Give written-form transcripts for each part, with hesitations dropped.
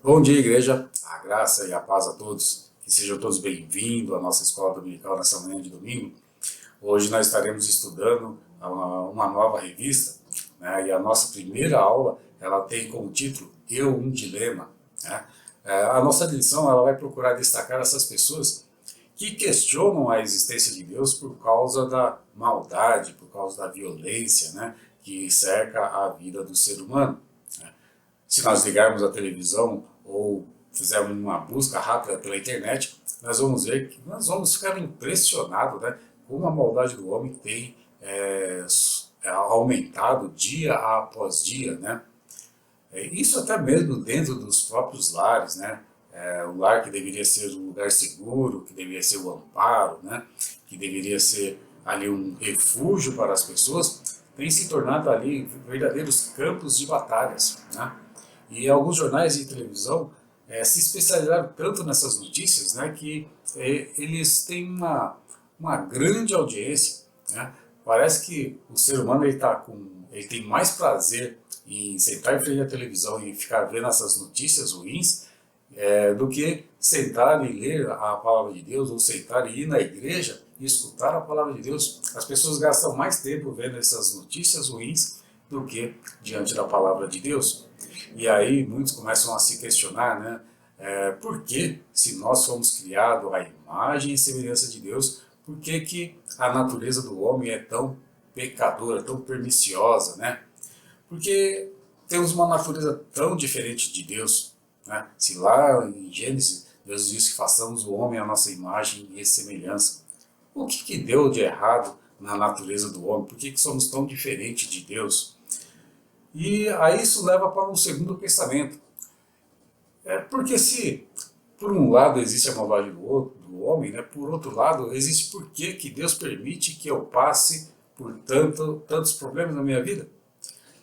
Bom dia, igreja. A graça e a paz a todos. Que sejam todos bem-vindos à nossa escola dominical nessa manhã de domingo. Hoje nós estaremos estudando uma nova revista, né? E a nossa primeira aula ela tem como título Eu, um Dilema. Né? A nossa lição ela vai procurar destacar essas pessoas que questionam a existência de Deus por causa da maldade, por causa da violência, né? Que cerca a vida do ser humano. Né? Se nós ligarmos a televisão ou fizermos uma busca rápida pela internet, nós vamos ver que nós vamos ficar impressionados, né, como a maldade do homem tem aumentado dia após dia, né? Isso até mesmo dentro dos próprios lares, né? O lar que deveria ser um lugar seguro, que deveria ser o amparo, né? Que deveria ser ali um refúgio para as pessoas, tem se tornado ali verdadeiros campos de batalhas, né? E alguns jornais de televisão se especializaram tanto nessas notícias, né, que eles têm uma grande audiência. Né? Parece que o ser humano ele tem mais prazer em sentar em frente à televisão e ficar vendo essas notícias ruins do que sentar e ler a palavra de Deus ou sentar e ir na igreja e escutar a palavra de Deus. As pessoas gastam mais tempo vendo essas notícias ruins do que diante da palavra de Deus. E aí muitos começam a se questionar, né? Por que, se nós fomos criados à imagem e semelhança de Deus, por que, que a natureza do homem é tão pecadora, tão perniciosa, né? Porque temos uma natureza tão diferente de Deus, né? Se lá em Gênesis Deus diz que façamos o homem à nossa imagem e semelhança, o que, que deu de errado na natureza do homem? Por que, que somos tão diferentes de Deus? E aí isso leva para um segundo pensamento. Porque se por um lado existe a maldade do homem, né, por outro lado existe por que Deus permite que eu passe por tantos problemas na minha vida?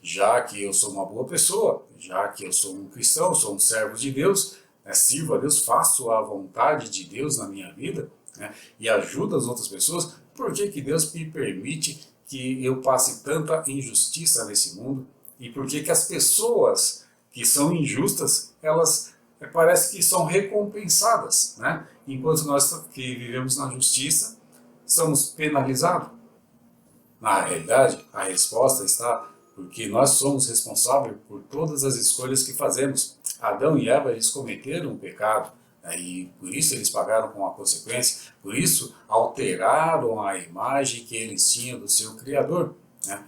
Já que eu sou uma boa pessoa, já que eu sou um cristão, sou um servo de Deus, né, sirvo a Deus, faço a vontade de Deus na minha vida, né, e ajudo as outras pessoas, por que Deus me permite que eu passe tanta injustiça nesse mundo? E por que as pessoas que são injustas, elas parece que são recompensadas, né? Enquanto nós que vivemos na justiça, somos penalizados? Na realidade, a resposta está porque nós somos responsáveis por todas as escolhas que fazemos. Adão e Eva, eles cometeram um pecado, né, e por isso eles pagaram com a consequência, por isso alteraram a imagem que eles tinham do seu Criador. Né?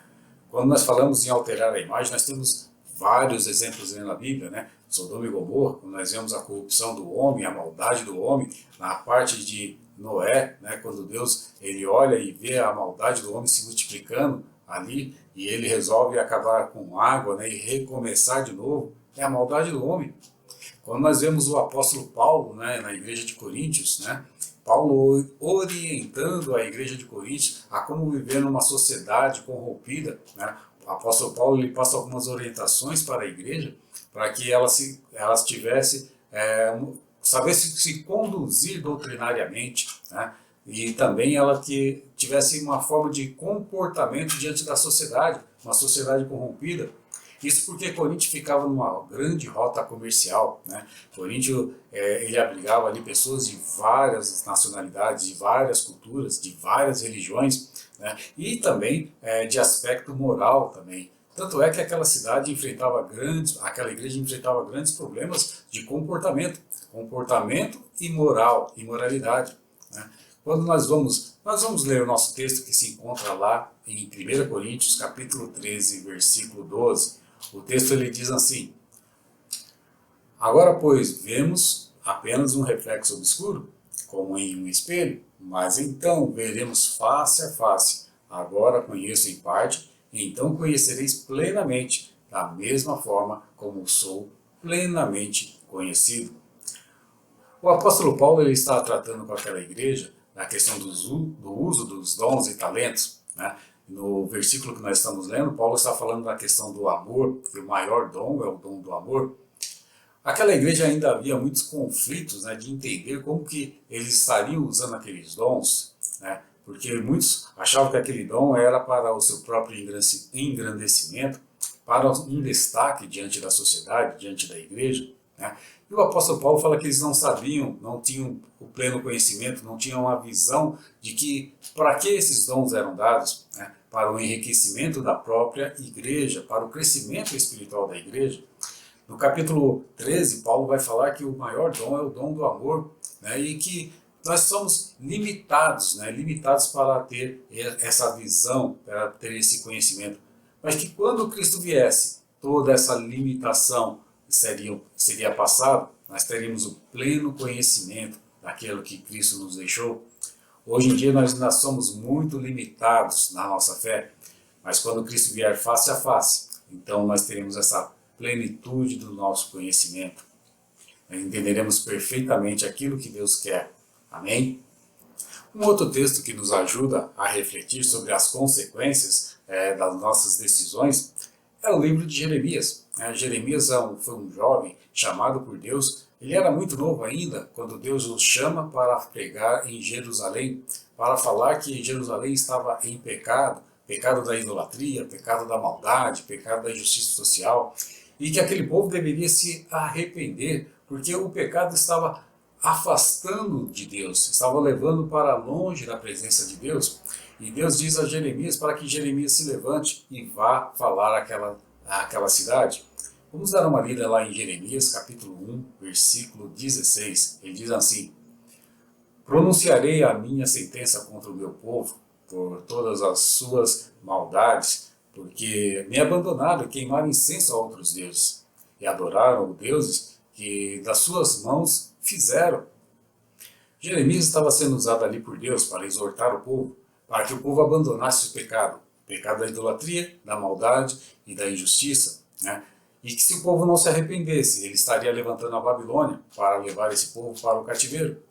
Quando nós falamos em alterar a imagem, nós temos vários exemplos na Bíblia, né? Sodoma e Gomorra, quando nós vemos a corrupção do homem, a maldade do homem, na parte de Noé, né? Quando Deus ele olha e vê a maldade do homem se multiplicando ali, e ele resolve acabar com água, né? E recomeçar de novo, é a maldade do homem. Quando nós vemos o apóstolo Paulo, né, na igreja de Coríntios, né, Paulo orientando a igreja de Coríntios a como viver numa sociedade corrompida, né, o apóstolo Paulo ele passa algumas orientações para a igreja para que elas tivessem, sabesse se conduzir doutrinariamente, né, e também ela que tivesse uma forma de comportamento diante da sociedade, uma sociedade corrompida. Isso porque Coríntio ficava numa grande rota comercial, né? Coríntio ele abrigava ali pessoas de várias nacionalidades, de várias culturas, de várias religiões, né? E também de aspecto moral também. Tanto é que aquela igreja enfrentava grandes problemas de comportamento e moral, imoralidade. Né? Quando nós vamos ler o nosso texto que se encontra lá em 1 Coríntios, capítulo 13, versículo 12. O texto ele diz assim: Agora, pois, vemos apenas um reflexo obscuro, como em um espelho, mas então veremos face a face. Agora conheço em parte, então conhecereis plenamente, da mesma forma como sou plenamente conhecido. O apóstolo Paulo ele está tratando com aquela igreja da questão do uso dos dons e talentos, né? No versículo que nós estamos lendo, Paulo está falando da questão do amor, que o maior dom é o dom do amor. Aquela igreja ainda havia muitos conflitos, né, de entender como que eles estariam usando aqueles dons, né, porque muitos achavam que aquele dom era para o seu próprio engrandecimento, para um destaque diante da sociedade, diante da igreja. né? E o apóstolo Paulo fala que eles não sabiam, não tinham o pleno conhecimento, não tinham a visão de que para que esses dons eram dados, né? Para o enriquecimento da própria igreja, para o crescimento espiritual da igreja. No capítulo 13, Paulo vai falar que o maior dom é o dom do amor, né? E que nós somos limitados, né? Limitados para ter essa visão, para ter esse conhecimento. Mas que quando Cristo viesse, toda essa limitação seria passada, nós teríamos o pleno conhecimento daquilo que Cristo nos deixou. Hoje em dia nós ainda somos muito limitados na nossa fé, mas quando Cristo vier face a face, então nós teremos essa plenitude do nosso conhecimento. Nós entenderemos perfeitamente aquilo que Deus quer. Amém? Um outro texto que nos ajuda a refletir sobre as consequências das nossas decisões é o livro de Jeremias. Jeremias foi um jovem chamado por Deus. Ele era muito novo ainda quando Deus o chama para pregar em Jerusalém, para falar que Jerusalém estava em pecado, pecado da idolatria, pecado da maldade, pecado da injustiça social, e que aquele povo deveria se arrepender, porque o pecado estava afastando de Deus, estava levando para longe da presença de Deus. E Deus diz a Jeremias para que Jeremias se levante e vá falar àquela cidade. Vamos dar uma lida lá em Jeremias, capítulo 1, versículo 16. Ele diz assim: pronunciarei a minha sentença contra o meu povo por todas as suas maldades, porque me abandonaram e queimaram incenso a outros deuses, e adoraram deuses que das suas mãos fizeram. Jeremias estava sendo usado ali por Deus para exortar o povo, para que o povo abandonasse o pecado da idolatria, da maldade e da injustiça, né? E que se o povo não se arrependesse, ele estaria levantando a Babilônia para levar esse povo para o cativeiro.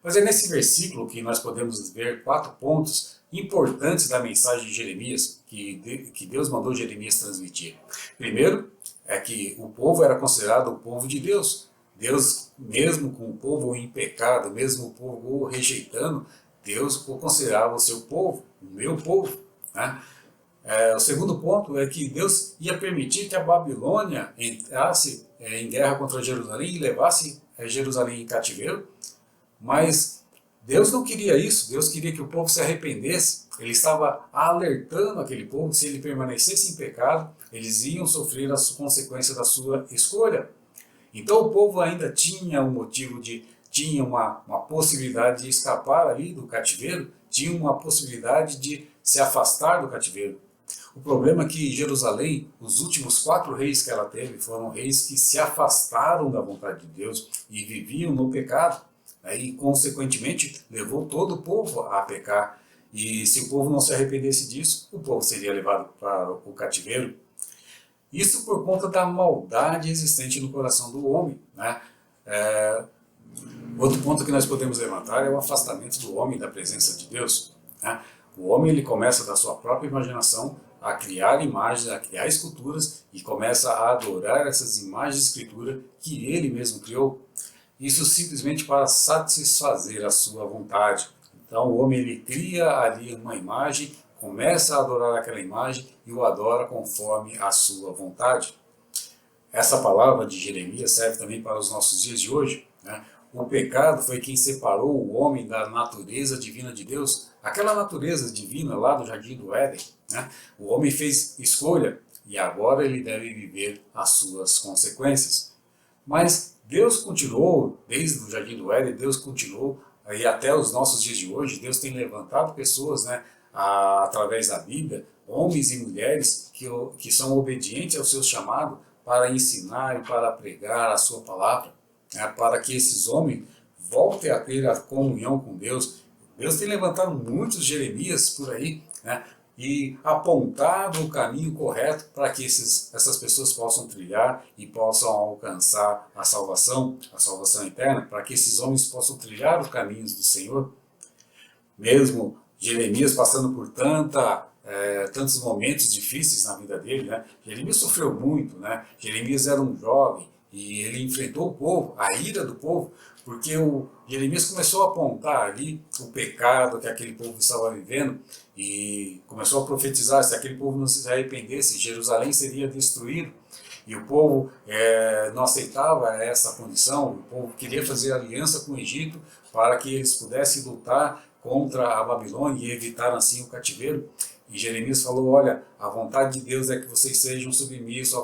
Mas é nesse versículo que nós podemos ver 4 pontos importantes da mensagem de Jeremias, que Deus mandou Jeremias transmitir. Primeiro, é que o povo era considerado o povo de Deus. Deus, mesmo com o povo em pecado, mesmo o povo o rejeitando, Deus o considerava o seu povo, o meu povo, né? O segundo ponto é que Deus ia permitir que a Babilônia entrasse em guerra contra Jerusalém e levasse Jerusalém em cativeiro, mas Deus não queria isso. Deus queria que o povo se arrependesse. Ele estava alertando aquele povo que se ele permanecesse em pecado, eles iam sofrer as consequências da sua escolha. Então o povo ainda tinha um motivo tinha uma possibilidade de escapar ali do cativeiro, tinha uma possibilidade de se afastar do cativeiro. O problema é que Jerusalém, os últimos 4 reis que ela teve, foram reis que se afastaram da vontade de Deus e viviam no pecado. E, consequentemente, levou todo o povo a pecar. E se o povo não se arrependesse disso, o povo seria levado para o cativeiro. Isso por conta da maldade existente no coração do homem, né? Outro ponto que nós podemos levantar é o afastamento do homem da presença de Deus, né? O homem ele começa da sua própria imaginação a criar imagens, a criar esculturas e começa a adorar essas imagens de escritura que ele mesmo criou. Isso simplesmente para satisfazer a sua vontade. Então o homem ele cria ali uma imagem, começa a adorar aquela imagem e o adora conforme a sua vontade. Essa palavra de Jeremias serve também para os nossos dias de hoje, né? O pecado foi quem separou o homem da natureza divina de Deus, aquela natureza divina lá do Jardim do Éden, né? O homem fez escolha e agora ele deve viver as suas consequências. Mas Deus continuou, desde o Jardim do Éden, Deus continuou, e até os nossos dias de hoje, Deus tem levantado pessoas, né, através da Bíblia, homens e mulheres que são obedientes ao seu chamado para ensinar e para pregar a sua palavra, né, para que esses homens voltem a ter a comunhão com Deus. Deus tem levantado muitos Jeremias por aí, né, e apontado o caminho correto para que essas pessoas possam trilhar e possam alcançar a salvação eterna, para que esses homens possam trilhar os caminhos do Senhor. Mesmo Jeremias passando por tantos momentos difíceis na vida dele, né? Jeremias sofreu muito, né? Jeremias era um jovem e ele enfrentou o povo, a ira do povo, porque Jeremias começou a apontar ali o pecado que aquele povo estava vivendo e começou a profetizar: se aquele povo não se arrependesse, Jerusalém seria destruído. e o povo não aceitava essa condição, o povo queria fazer aliança com o Egito para que eles pudessem lutar contra a Babilônia e evitar assim o cativeiro. E Jeremias falou, olha, a vontade de Deus é que vocês sejam submissos,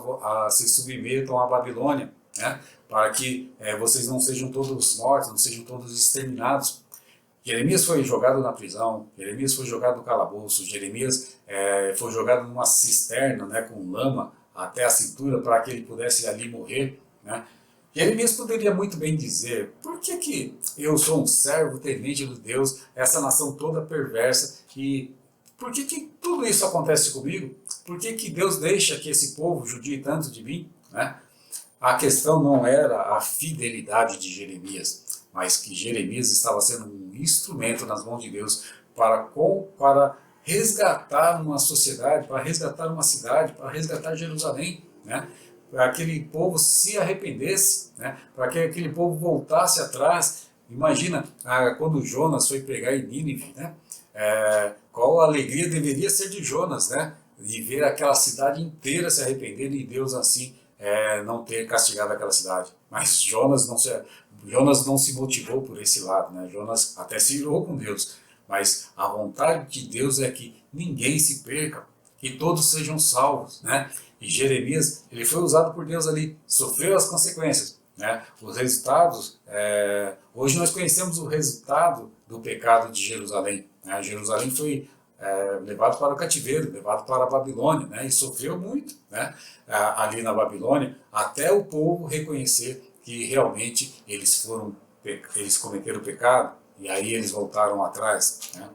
se submetam à Babilônia, né? Para que vocês não sejam todos mortos, não sejam todos exterminados. Jeremias foi jogado na prisão, Jeremias foi jogado no calabouço, Jeremias foi jogado numa cisterna, né, com lama até a cintura para que ele pudesse ali morrer, né? Jeremias poderia muito bem dizer, por que que eu sou um servo temente de Deus, essa nação toda perversa, e por que que tudo isso acontece comigo? Por que que Deus deixa que esse povo judie tanto de mim, né? A questão não era a fidelidade de Jeremias, mas que Jeremias estava sendo um instrumento nas mãos de Deus para resgatar uma sociedade, para resgatar uma cidade, para resgatar Jerusalém, né? Para que aquele povo se arrependesse, né? Para que aquele povo voltasse atrás. Imagina quando Jonas foi pregar em Nínive, né? Qual a alegria deveria ser de Jonas, né? De ver aquela cidade inteira se arrependendo e Deus assim não ter castigado aquela cidade. Mas Jonas não se motivou por esse lado, né? Jonas até se irou com Deus, mas a vontade de Deus é que ninguém se perca, que todos sejam salvos, né? E Jeremias, ele foi usado por Deus ali, sofreu as consequências, né? Os resultados, hoje nós conhecemos o resultado do pecado de Jerusalém, né? Jerusalém foi levado para o cativeiro, levado para a Babilônia, né? E sofreu muito, né? Ali na Babilônia, até o povo reconhecer que realmente eles cometeram pecado, e aí eles voltaram atrás, né?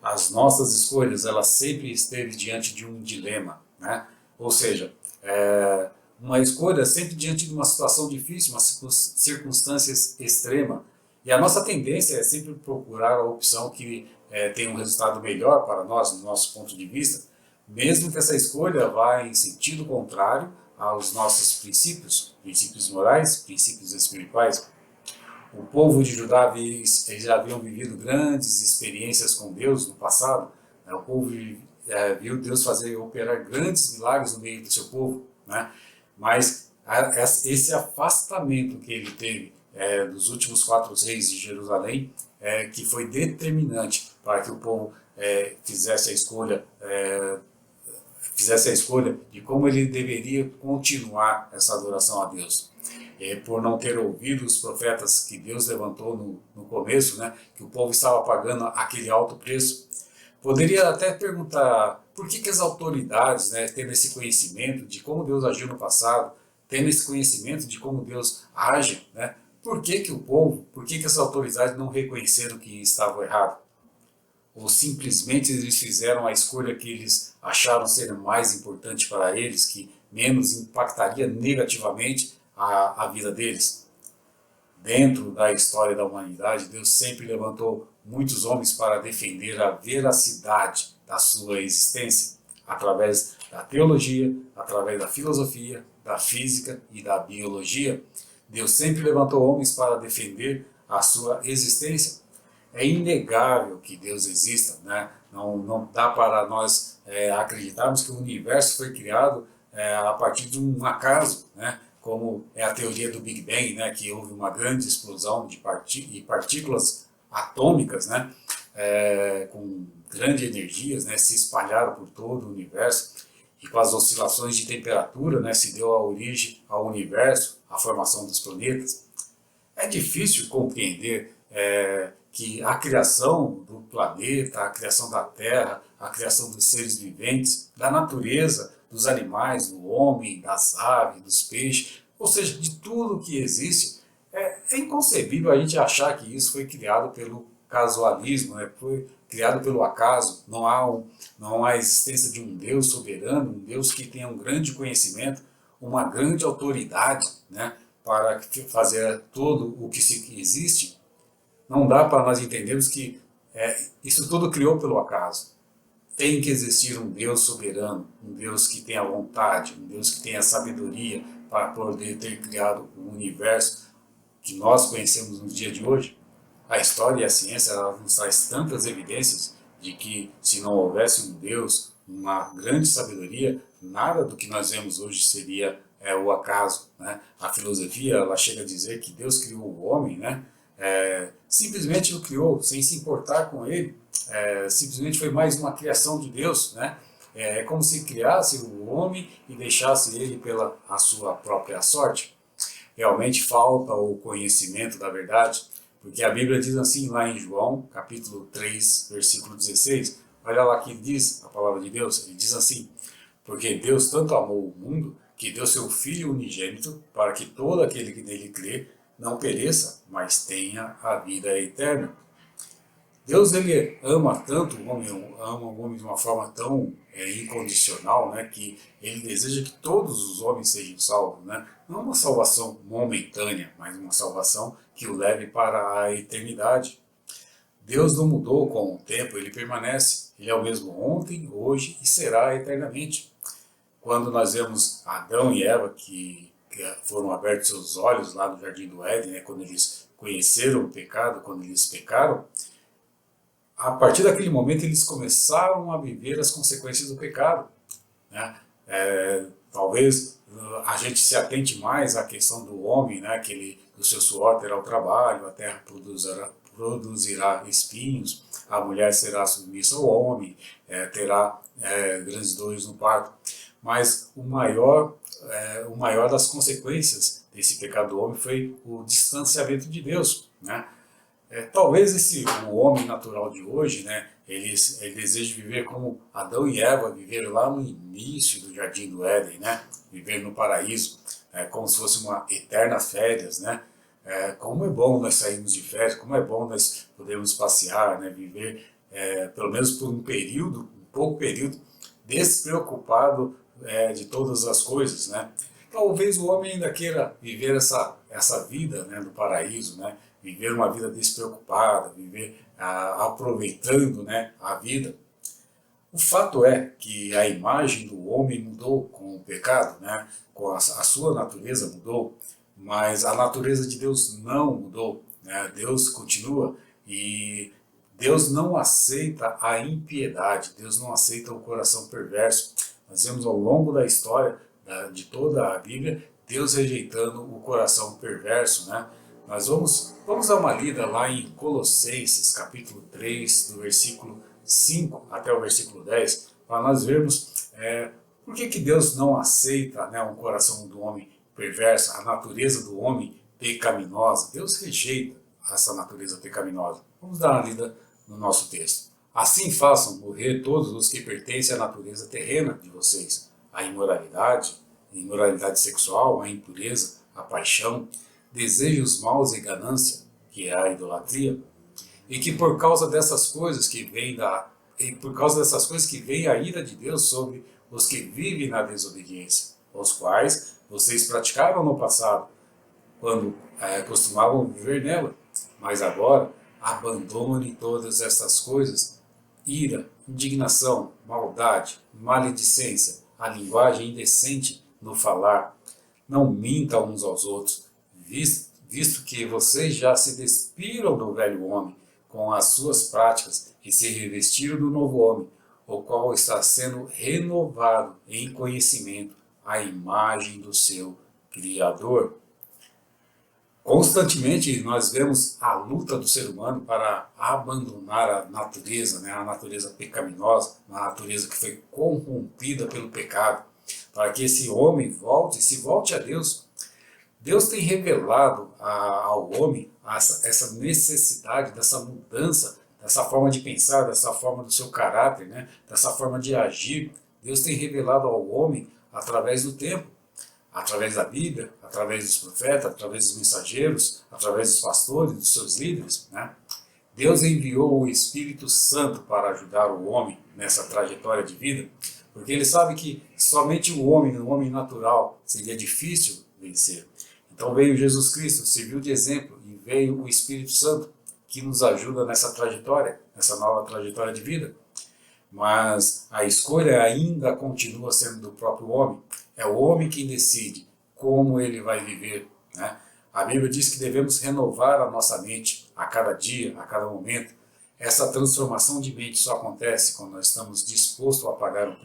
As nossas escolhas, elas sempre esteve diante de um dilema, né? Ou seja, uma escolha sempre diante de uma situação difícil, uma circunstância extrema, e a nossa tendência é sempre procurar a opção que tem um resultado melhor para nós, no nosso ponto de vista, mesmo que essa escolha vá em sentido contrário aos nossos princípios morais, princípios espirituais. O povo de Judá, eles já haviam vivido grandes experiências com Deus no passado, né? O povo viu Deus operar grandes milagres no meio do seu povo, né? Mas esse afastamento que ele teve dos últimos 4 reis de Jerusalém, que foi determinante para que o povo fizesse a escolha de como ele deveria continuar essa adoração a Deus. Por não ter ouvido os profetas que Deus levantou no começo, né, que o povo estava pagando aquele alto preço. Poderia até perguntar por que as autoridades, né, tendo esse conhecimento de como Deus agiu no passado, tendo esse conhecimento de como Deus age, né, por que o povo, por que as autoridades não reconheceram que estavam errados? Ou simplesmente eles fizeram a escolha que eles acharam ser mais importante para eles, que menos impactaria negativamente a vida deles? Dentro da história da humanidade, Deus sempre levantou muitos homens para defender a veracidade da sua existência, através da teologia, através da filosofia, da física e da biologia. Deus sempre levantou homens para defender a sua existência. É inegável que Deus exista, né? Não dá para nós acreditarmos que o universo foi criado a partir de um acaso, né? Como é a teoria do Big Bang, né? Que houve uma grande explosão de partículas atômicas, né? Com grandes energias, né? Se espalharam por todo o universo, e com as oscilações de temperatura, né? Se deu a origem ao universo, a formação dos planetas. É difícil compreender que a criação do planeta, a criação da Terra, a criação dos seres viventes, da natureza, dos animais, do homem, das aves, dos peixes, ou seja, de tudo que existe, é inconcebível a gente achar que isso foi criado pelo casualismo, né? Foi criado pelo acaso. Não há a existência de um Deus soberano, um Deus que tenha um grande conhecimento, uma grande autoridade, né? Para fazer tudo o que existe. Não dá para nós entendermos que isso tudo criou pelo acaso. Tem que existir um Deus soberano, um Deus que tenha vontade, um Deus que tenha sabedoria para poder ter criado o universo que nós conhecemos no dia de hoje. A história e a ciência nos traz tantas evidências de que se não houvesse um Deus, uma grande sabedoria, nada do que nós vemos hoje seria o acaso, né? A filosofia, ela chega a dizer que Deus criou o homem, né? Simplesmente o criou sem se importar com ele, simplesmente foi mais uma criação de Deus, né? É como se criasse o homem e deixasse ele pela a sua própria sorte. Realmente falta o conhecimento da verdade, porque a Bíblia diz assim lá em João, capítulo 3, versículo 16, olha lá que diz a palavra de Deus, ele diz assim: porque Deus tanto amou o mundo, que deu seu Filho unigênito, para que todo aquele que nele crê não pereça, mas tenha a vida eterna. Deus, ele ama tanto o homem, ama o homem de uma forma tão incondicional, né, que ele deseja que todos os homens sejam salvos, né? Não uma salvação momentânea, mas uma salvação que o leve para a eternidade. Deus não mudou com o tempo, ele permanece. Ele é o mesmo ontem, hoje e será eternamente. Quando nós vemos Adão e Eva, que foram abertos seus olhos lá no Jardim do Éden, né, quando eles conheceram o pecado, quando eles pecaram, a partir daquele momento eles começaram a viver as consequências do pecado, né? Talvez a gente se atente mais à questão do homem, né? Que ele, do seu suor terá o trabalho, a terra produzirá espinhos, a mulher será submissa ao homem, terá grandes dores no parto. Mas o maior das consequências desse pecado do homem foi o distanciamento de Deus, né? Talvez o homem natural de hoje, né, ele deseje viver como Adão e Eva viveram lá no início do Jardim do Éden, né, viver no paraíso, como se fosse uma eterna férias, né. Como é bom nós sairmos de férias, como é bom nós podermos passear, né, viver pelo menos por um período, um pouco período, despreocupado de todas as coisas, né. Talvez o homem ainda queira viver essa vida, né, do paraíso, né, viver uma vida despreocupada, viver aproveitando, né, a vida. O fato é que a imagem do homem mudou com o pecado, né, com a sua natureza mudou, mas a natureza de Deus não mudou, né. Deus continua e Deus não aceita a impiedade, Deus não aceita o coração perverso. Nós vemos ao longo da história de toda a Bíblia, Deus rejeitando o coração perverso, né. Nós vamos dar uma lida lá em Colossenses, capítulo 3, do versículo 5 até o versículo 10, para nós vermos por que Deus não aceita, né, o coração do homem perverso, a natureza do homem pecaminosa. Deus rejeita essa natureza pecaminosa. Vamos dar uma lida no nosso texto. Assim façam morrer todos os que pertencem à natureza terrena de vocês: a imoralidade sexual, a impureza, a paixão, desejos maus e ganância, que é a idolatria, e que por causa dessas coisas que vem a ira de Deus sobre os que vivem na desobediência, os quais vocês praticavam no passado, quando costumavam viver nela. Mas agora abandone todas essas coisas: ira, indignação, maldade, maledicência, a linguagem indecente no falar. Não mintam uns aos outros, visto que vocês já se despiram do velho homem com as suas práticas e se revestiram do novo homem, o qual está sendo renovado em conhecimento à imagem do seu Criador. Constantemente nós vemos a luta do ser humano para abandonar a natureza, né, a natureza pecaminosa, a natureza que foi corrompida pelo pecado, para que esse homem se volte a Deus. Deus tem revelado ao homem essa necessidade dessa mudança, dessa forma de pensar, dessa forma do seu caráter, né? Dessa forma de agir. Deus tem revelado ao homem através do tempo, através da Bíblia, através dos profetas, através dos mensageiros, através dos pastores, dos seus líderes, né? Deus enviou o Espírito Santo para ajudar o homem nessa trajetória de vida, porque ele sabe que somente o homem natural, seria difícil vencer. Então veio Jesus Cristo, serviu de exemplo, e veio o Espírito Santo, que nos ajuda nessa trajetória, nessa nova trajetória de vida. Mas a escolha ainda continua sendo do próprio homem. É o homem quem decide como ele vai viver, né? A Bíblia diz que devemos renovar a nossa mente a cada dia, a cada momento. Essa transformação de mente só acontece quando nós estamos dispostos a pagar o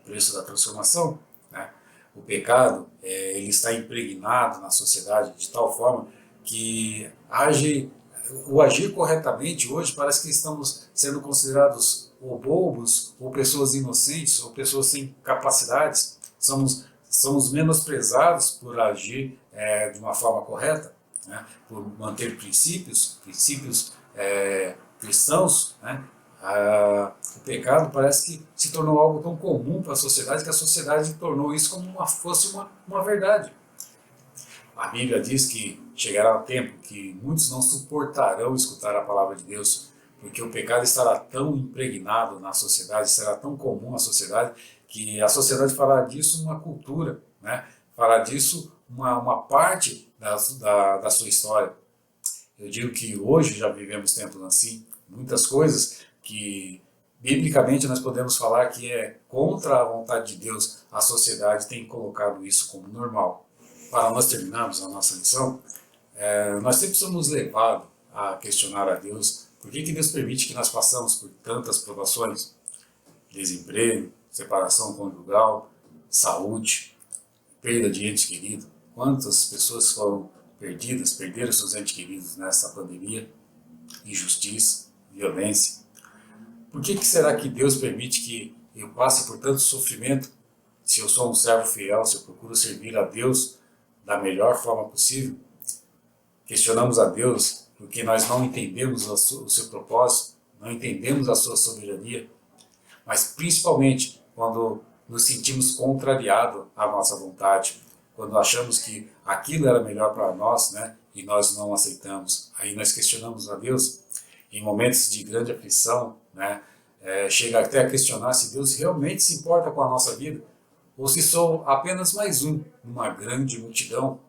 preço da transformação, né? o pecado ele está impregnado na sociedade de tal forma que o agir corretamente hoje parece que estamos sendo considerados ou bobos, ou pessoas inocentes, ou pessoas sem capacidades. Somos menosprezados por agir de uma forma correta, né? Por manter princípios cristãos, né? O pecado parece que se tornou algo tão comum para a sociedade que a sociedade tornou isso como fosse uma verdade. A Bíblia diz que chegará o tempo que muitos não suportarão escutar a palavra de Deus, porque o pecado estará tão impregnado na sociedade, será tão comum na sociedade, que a sociedade fará disso uma cultura, né? Fará disso uma parte da sua história. Eu digo que hoje já vivemos tempos assim, muitas coisas que biblicamente nós podemos falar que é contra a vontade de Deus, a sociedade tem colocado isso como normal. Para nós terminarmos a nossa lição, nós sempre somos levados a questionar a Deus por que Deus permite que nós passamos por tantas provações, desemprego, separação conjugal, saúde, perda de entes queridos. Quantas pessoas foram perderam seus entes queridos nessa pandemia, injustiça, violência. Por que será que Deus permite que eu passe por tanto sofrimento se eu sou um servo fiel, se eu procuro servir a Deus da melhor forma possível? Questionamos a Deus porque nós não entendemos o seu propósito, não entendemos a sua soberania, mas principalmente quando nos sentimos contrariados à nossa vontade, quando achamos que aquilo era melhor para nós, né, e nós não aceitamos. Aí nós questionamos a Deus em momentos de grande aflição, né, chega até a questionar se Deus realmente se importa com a nossa vida, ou se sou apenas mais um numa grande multidão,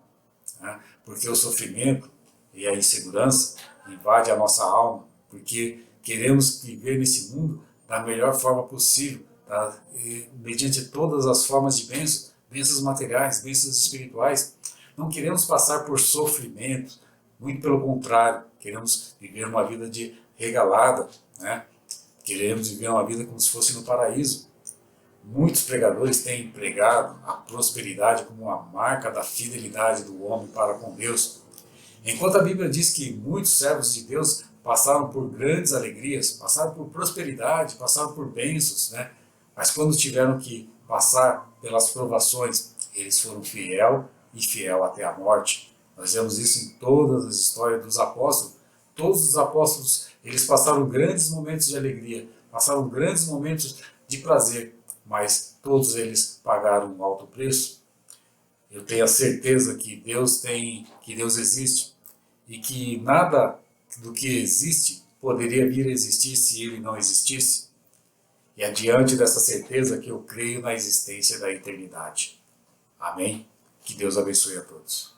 né, porque o sofrimento e a insegurança invade a nossa alma, porque queremos viver nesse mundo da melhor forma possível, tá? Mediante todas as formas de bênçãos materiais, bênçãos espirituais. Não queremos passar por sofrimento, muito pelo contrário, queremos viver uma vida de regalada, né? Queremos viver uma vida como se fosse no paraíso. Muitos pregadores têm pregado a prosperidade como uma marca da fidelidade do homem para com Deus. Enquanto a Bíblia diz que muitos servos de Deus passaram por grandes alegrias, passaram por prosperidade, passaram por bênçãos, né? Mas quando tiveram que passar pelas provações, eles foram fiel até a morte. Nós vemos isso em todas as histórias dos apóstolos. Todos os apóstolos, eles passaram grandes momentos de alegria, passaram grandes momentos de prazer, mas todos eles pagaram um alto preço. Eu tenho a certeza que Deus existe e que nada do que existe poderia vir a existir se ele não existisse. E é diante dessa certeza que eu creio na existência da eternidade. Amém? Que Deus abençoe a todos.